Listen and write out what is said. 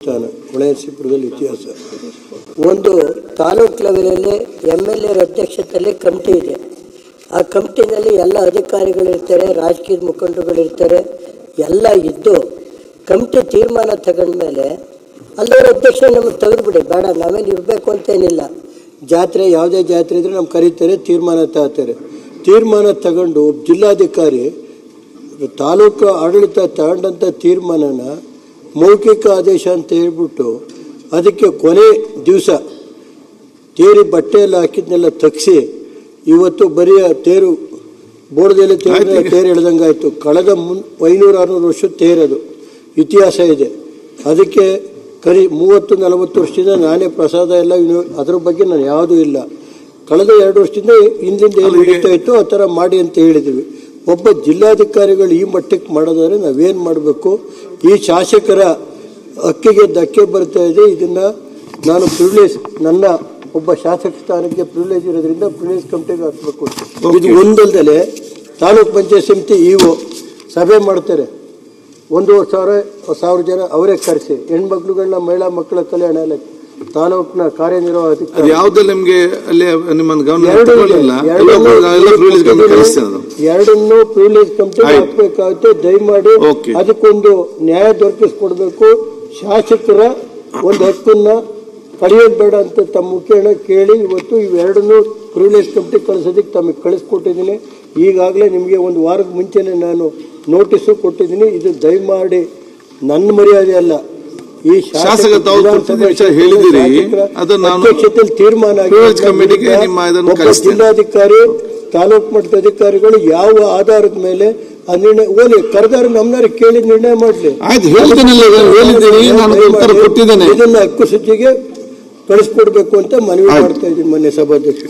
ಹೊಳೆನರಸೀಪುರದಲ್ಲಿ ಇತಿಹಾಸ. ಒಂದು ತಾಲೂಕು ಲೆವೆಲಲ್ಲಿ MLA ಅಧ್ಯಕ್ಷತೆಯಲ್ಲಿ ಕಮಿಟಿ ಇದೆ. ಆ ಕಮಿಟಿನಲ್ಲಿ ಎಲ್ಲ ಅಧಿಕಾರಿಗಳಿರ್ತಾರೆ, ರಾಜಕೀಯ ಮುಖಂಡರುಗಳಿರ್ತಾರೆ, ಎಲ್ಲ ಇದ್ದು ಕಮಿಟಿ ತೀರ್ಮಾನ ತಗೊಂಡ್ಮೇಲೆ ಅಲ್ಲವರ ಅಧ್ಯಕ್ಷ ನಮಗೆ ತೆಗೆದುಬಿಡಿ, ಬೇಡ ನಾವೇನು ಇರಬೇಕು ಅಂತೇನಿಲ್ಲ. ಜಾತ್ರೆ ಯಾವುದೇ ಜಾತ್ರೆ ಇದ್ದರೆ ನಮ್ಗೆ ಕರೀತಾರೆ, ತೀರ್ಮಾನ ತಗೋತಾರೆ. ತೀರ್ಮಾನ ತಗೊಂಡು ಜಿಲ್ಲಾಧಿಕಾರಿ ತಾಲೂಕು ಆಡಳಿತ ತಗೊಂಡಂಥ ತೀರ್ಮಾನನ ಮೌಖಿಕ ಆದೇಶ ಅಂತ ಹೇಳ್ಬಿಟ್ಟು ಅದಕ್ಕೆ ಕೊನೆ ದಿವಸ ತೇರಿ ಬಟ್ಟೆಯಲ್ಲಿ ಹಾಕಿದ್ನೆಲ್ಲ ತಗ್ಸಿ ಇವತ್ತು ಬರೀ ತೇರು ಬೋರ್ಡದಲ್ಲಿ ತೇರು ಎಳೆದಂಗಾಯಿತು. ಕಳೆದ 500-600 ವರ್ಷದ ತೇರದು ಇತಿಹಾಸ ಇದೆ. ಅದಕ್ಕೆ 30-40 ವರ್ಷದಿಂದ ನಾನೇ ಪ್ರಸಾದ ಎಲ್ಲ ಅದ್ರ ಬಗ್ಗೆ ನಾನು ಯಾವುದೂ ಇಲ್ಲ. ಕಳೆದ 2 ವರ್ಷದಿಂದ ಹಿಂದಿಂದ ಏನು ನಡೀತಾ ಇತ್ತು ಆ ಥರ ಮಾಡಿ ಅಂತ ಹೇಳಿದ್ವಿ. ಒಬ್ಬ ಜಿಲ್ಲಾಧಿಕಾರಿಗಳು ಈ ಮಟ್ಟಕ್ಕೆ ಮಾಡೋದಾದ್ರೆ ನಾವೇನು ಮಾಡಬೇಕು? ಈ ಶಾಸಕರ ಹಕ್ಕಿಗೆ ಧಕ್ಕೆ ಬರ್ತಾ ಇದೆ. ಇದನ್ನು ನಾನು ಪ್ರಿವಿಲೇಜ್, ನನ್ನ ಒಬ್ಬ ಶಾಸಕ ಸ್ಥಾನಕ್ಕೆ ಪ್ರಿವಿಲೇಜ್ ಇರೋದ್ರಿಂದ ಪ್ರಿವಿಲೇಜ್ ಕಮಿಟಿಗೆ ಹಾಕಬೇಕು. ಇದು ಒಂದಲ್ದಲೆ ತಾಲೂಕ್ ಪಂಚಾಯತ್ ಸಮಿತಿ ಇಒ ಸಭೆ ಮಾಡ್ತಾರೆ. 1,500 ಜನ ಅವರೇ ಕರೆಸಿ ಹೆಣ್ಮಕ್ಳುಗಳನ್ನ ಮಹಿಳಾ ಮಕ್ಕಳ ಕಲ್ಯಾಣ ಇಲಾಖೆ ತಾಲೂಕಿನ ಕಾರ್ಯನಿರ್ವಾಹಕ ನಿಮಗೆ ಎರಡನ್ನೂ ಪ್ರಿವಿಲೇಜ್ ಕಮಿಟಿ ಹಾಕಬೇಕಾಗುತ್ತೆ. ದಯಮಾಡಿ ಅದಕ್ಕೊಂದು ನ್ಯಾಯ ದೊರಕಿಸ್ಕೊಡ್ಬೇಕು. ಶಾಸಕರ ಒಂದು ಹಕ್ಕನ್ನ ಪಡೆಯೋದು ಬೇಡ ಅಂತ ತಮ್ಮ ಮುಖೇನ ಕೇಳಿ ಇವತ್ತು ಇವೆರಡನ್ನೂ ಪ್ರಿವಿಲೇಜ್ ಕಮಿಟಿ ಕಳಿಸೋದಕ್ಕೆ ತಮಗೆ ಕಳಿಸ್ಕೊಟ್ಟಿದ್ದೀನಿ. ಈಗಾಗಲೇ ನಿಮಗೆ ಒಂದು ವಾರದ ಮುಂಚೆನೆ ನಾನು ನೋಟಿಸು ಕೊಟ್ಟಿದ್ದೀನಿ. ಇದು ದಯಮಾಡಿ ನನ್ನ ಮರ್ಯಾದೆ ಅಲ್ಲ, ಈ ಶಾಸಕ ಹೇಳಿದಿರಿ ಅಧ್ಯಕ್ಷತೆಯಲ್ಲಿ ತೀರ್ಮಾನ ಆಗಿ ಜಿಲ್ಲಾಧಿಕಾರಿ ತಾಲೂಕು ಮಟ್ಟದ ಅಧಿಕಾರಿಗಳು ಯಾವ ಆಧಾರದ ಮೇಲೆ ಆ ನಿರ್ಣಯ ಓಲಿ ಕರೆದಾರ ನಮ್ಮನ್ನ ಕೇಳಿ ನಿರ್ಣಯ ಮಾಡಲಿ. ಇದನ್ನ ಹಕ್ಕು ಸೂಚಿಗೆ ಕಳಿಸ್ಕೊಡ್ಬೇಕು ಅಂತ ಮನವಿ ಮಾಡ್ತಾ ಇದ್ದೀನಿ. ಮೊನ್ನೆ ಸಭಾಧ್ಯಕ್ಷ